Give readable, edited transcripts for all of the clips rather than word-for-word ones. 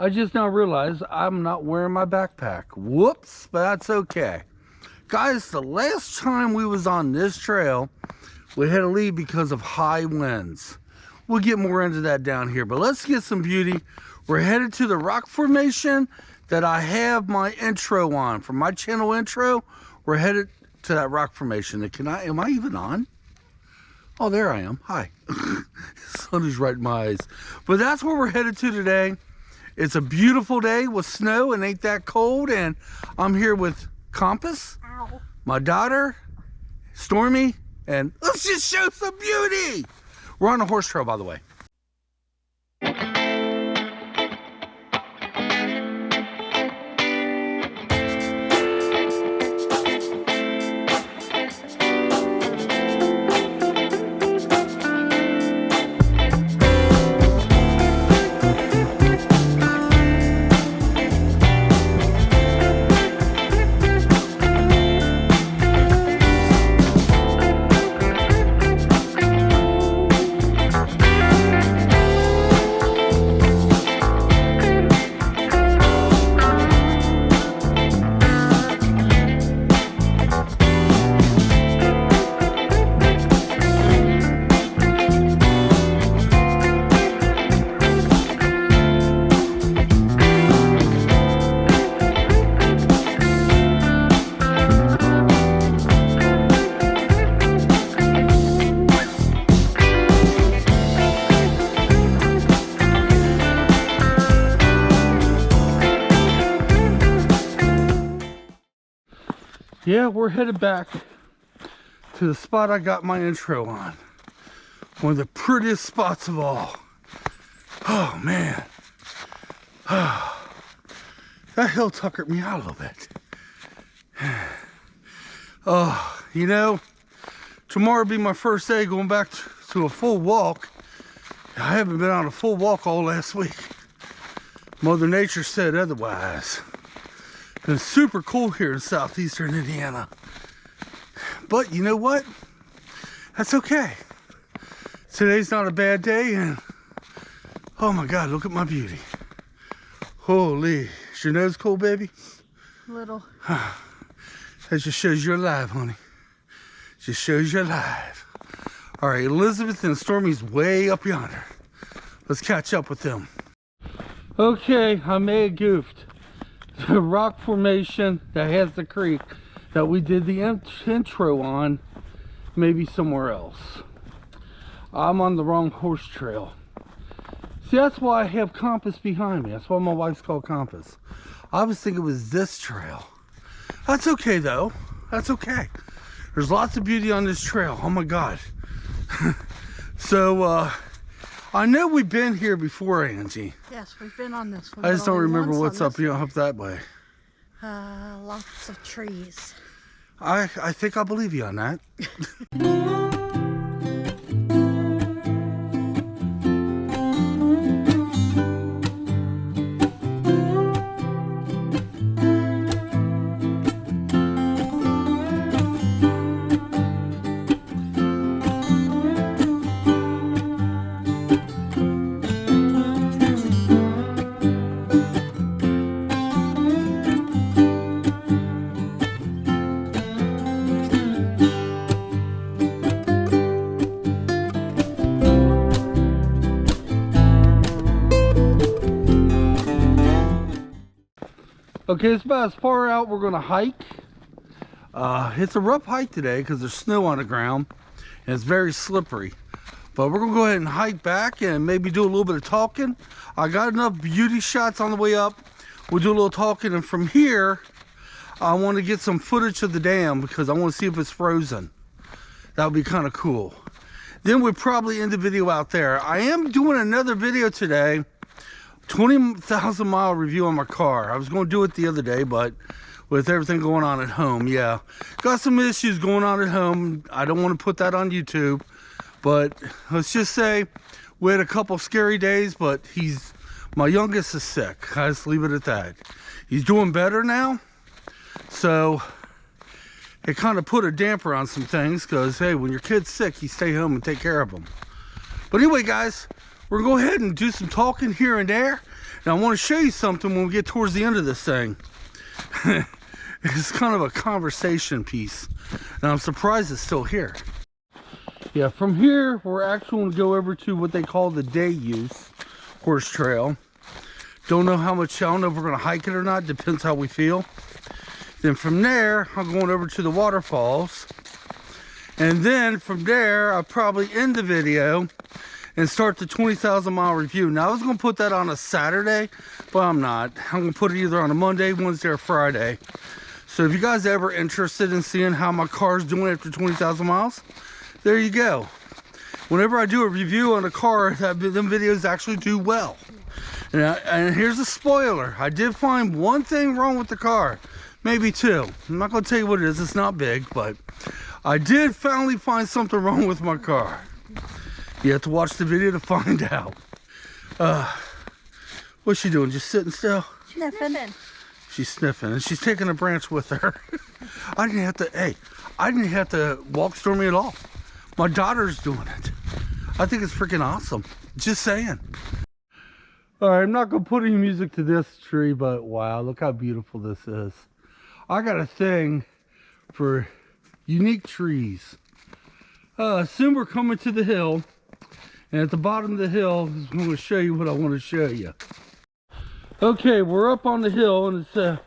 I just now realized I'm not wearing my backpack. Whoops, but that's okay. Guys, the last time we was on this trail, we had to leave because of high winds. We'll get more into that down here, but let's get some beauty. We're headed to the rock formation that I have my intro on. For my channel intro, we're headed to that rock formation. Am I even on? Oh, there I am. Hi. The sun is right in my eyes. But that's where we're headed to today. It's a beautiful day with snow and ain't that cold. And I'm here with Compass, ow, my daughter, Stormy, and let's just show some beauty. We're on a horse trail, by the way. Yeah, we're headed back to the spot I got my intro on. One of the prettiest spots of all. Oh, man. That hill tuckered me out a little bit. Oh, you know, tomorrow will be my first day going back to a full walk. I haven't been on a full walk all last week. Mother Nature said otherwise. It's super cool here in southeastern Indiana. But you know what? That's okay. Today's not a bad day, and oh my God, look at my beauty. Holy, is your nose cold, baby? Little. That just shows you're alive, honey. Just shows you're alive. All right, Elizabeth and Stormy's way up yonder. Let's catch up with them. Okay, I may have goofed. The rock formation that has the creek that we did the intro on, maybe somewhere else. I'm on the wrong horse trail. See, that's why I have Compass behind me. That's why my wife's called Compass. I was thinking it was this trail. That's okay though. That's okay. There's lots of beauty on this trail. Oh my God. So I know we've been here before, Angie. Yes, we've been on this one. I just don't remember what's up that way. Lots of trees. I think I believe you on that. Okay, it's about as far out we're gonna hike. It's a rough hike today because there's snow on the ground and it's very slippery. But we're gonna go ahead and hike back and maybe do a little bit of talking. I got enough beauty shots on the way up. We'll do a little talking, and from here, I want to get some footage of the dam because I want to see if it's frozen. That would be kind of cool. Then we'll probably end the video out there. I am doing another video today. 20,000 mile review on my car. I was going to do it the other day, but with everything going on at home, yeah. Got some issues going on at home. I don't want to put that on YouTube, but let's just say we had a couple scary days, but my youngest is sick. I just leave it at that. He's doing better now, so it kind of put a damper on some things because, hey, when your kid's sick, you stay home and take care of them. But anyway, guys, we're gonna go ahead and do some talking here and there. And I want to show you something when we get towards the end of this thing. It's kind of a conversation piece. And I'm surprised it's still here. Yeah, from here, we're actually going to go over to what they call the day use horse trail. Don't know how much, I don't know if we're going to hike it or not. Depends how we feel. Then from there, I'm going over to the waterfalls. And then from there, I'll probably end the video and start the 20,000 mile review. Now, I was going to put that on a Saturday, but I'm not. I'm going to put it either on a Monday, Wednesday, or Friday. So if you guys are ever interested in seeing how my car's doing after 20,000 miles, there you go. Whenever I do a review on a car, them videos actually do well. And here's a spoiler. I did find one thing wrong with the car. Maybe two. I'm not going to tell you what it is. It's not big, but I did finally find something wrong with my car. You have to watch the video to find out. What's she doing? Just sitting still? Sniffing. She's sniffing, and she's taking a branch with her. I didn't have to walk Stormy at all. My daughter's doing it. I think it's freaking awesome. Just saying. All right, I'm not gonna put any music to this tree, but wow, look how beautiful this is. I got a thing for unique trees. Soon we're coming to the hill, and at the bottom of the hill is I'm gonna show you what I want to show you. Okay, we're up on the hill, and it's a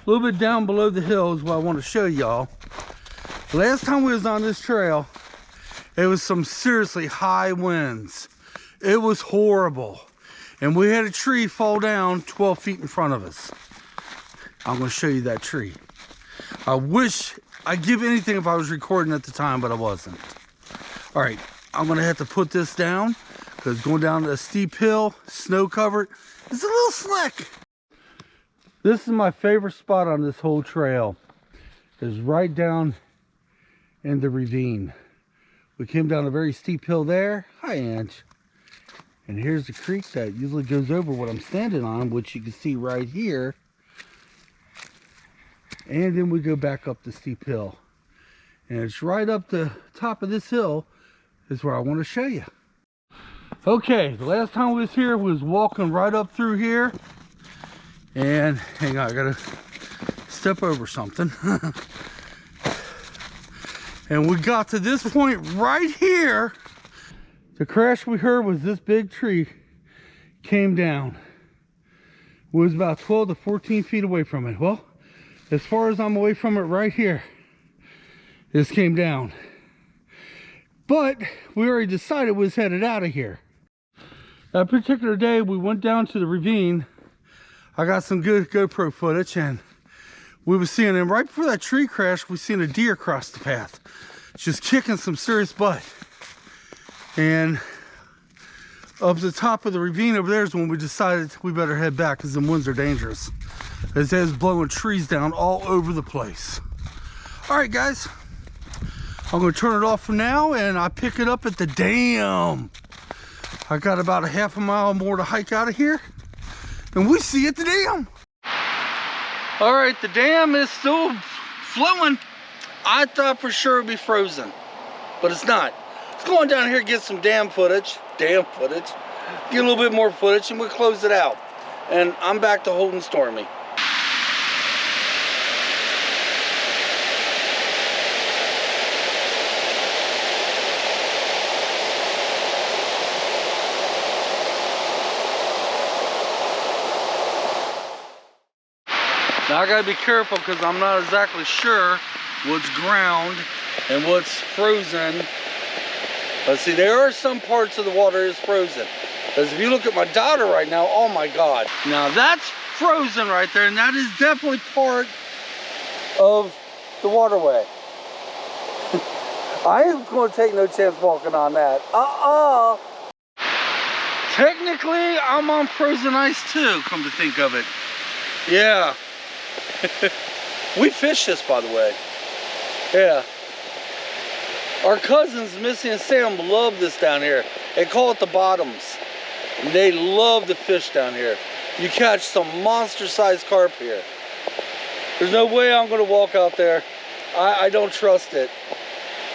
little bit down below the hill is what I want to show y'all. Last time we was on this trail, it was some seriously high winds. It was horrible. And we had a tree fall down 12 feet in front of us. I'm going to show you that tree. I wish I'd give anything if I was recording at the time, but I wasn't. All right, I'm going to have to put this down because going down a steep hill, snow covered, it's a little slick. This is my favorite spot on this whole trail. It's right down in the ravine. We came down a very steep hill there. Hi, Ange. And here's the creek that usually goes over what I'm standing on, which you can see right here. And then we go back up the steep hill. And it's right up the top of this hill is where I want to show you. Okay, the last time we was here, we was walking right up through here. And hang on, I gotta step over something. And we got to this point right here. The crash we heard was this big tree came down. It was about 12 to 14 feet away from it. Well, as far as I'm away from it right here, this came down. But we already decided we was headed out of here. That particular day, we went down to the ravine. I got some good GoPro footage, and we were seeing him right before that tree crash. We seen a deer cross the path, just kicking some serious butt. And up the top of the ravine over there is when we decided we better head back because the winds are dangerous. As it was blowing trees down all over the place. All right, guys, I'm going to turn it off for now, and I pick it up at the dam. I got about a half a mile more to hike out of here, and we see you at the dam. All right, the dam is still flowing. I thought for sure it'd be frozen, but it's not. Let's go on down here and get some dam footage. Get a little bit more footage, and we'll close it out. And I'm back to holding Stormy. Now I gotta be careful because I'm not exactly sure what's ground and what's frozen. But see, there are some parts of the water is frozen. Because if you look at my daughter right now, oh my God. Now that's frozen right there, and that is definitely part of the waterway. I ain't gonna take no chance walking on that. Technically, I'm on frozen ice too, come to think of it. Yeah. We fish this, by the way. Yeah. Our cousins, Missy and Sam, love this down here. They call it the bottoms. And they love to fish down here. You catch some monster-sized carp here. There's no way I'm going to walk out there. I don't trust it.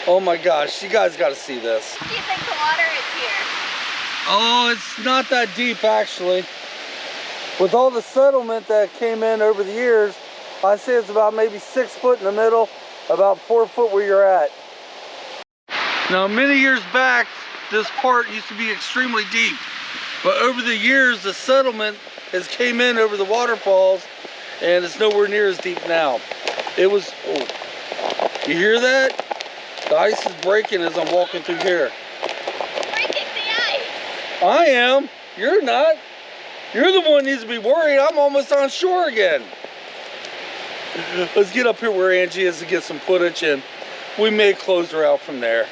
Oh my gosh, you guys got to see this. Do you think the water is here? Oh, it's not that deep actually. With all the settlement that came in over the years, I say it's about maybe 6 foot in the middle, about 4 foot where you're at. Now, many years back, this part used to be extremely deep, but over the years, the settlement has came in over the waterfalls, and it's nowhere near as deep now. It was, oh, you hear that? The ice is breaking as I'm walking through here. Breaking the ice. I am. You're not. You're the one who needs to be worried. I'm almost on shore again. Let's get up here where Angie is to get some footage, and we may close her out from there.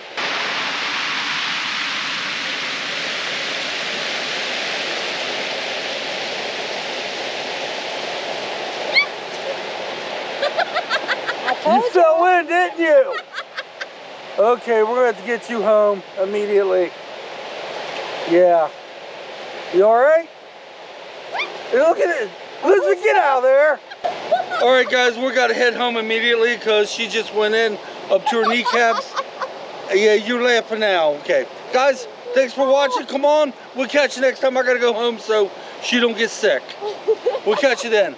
You fell in, didn't you? Okay, we're going to have to get you home immediately. Yeah. You all right? Hey, look at it. Elizabeth, get out of there. All right, guys, we got to head home immediately because she just went in up to her kneecaps. Yeah, you're laughing now. Okay. Guys, thanks for watching. Come on. We'll catch you next time. I got to go home so she don't get sick. We'll catch you then.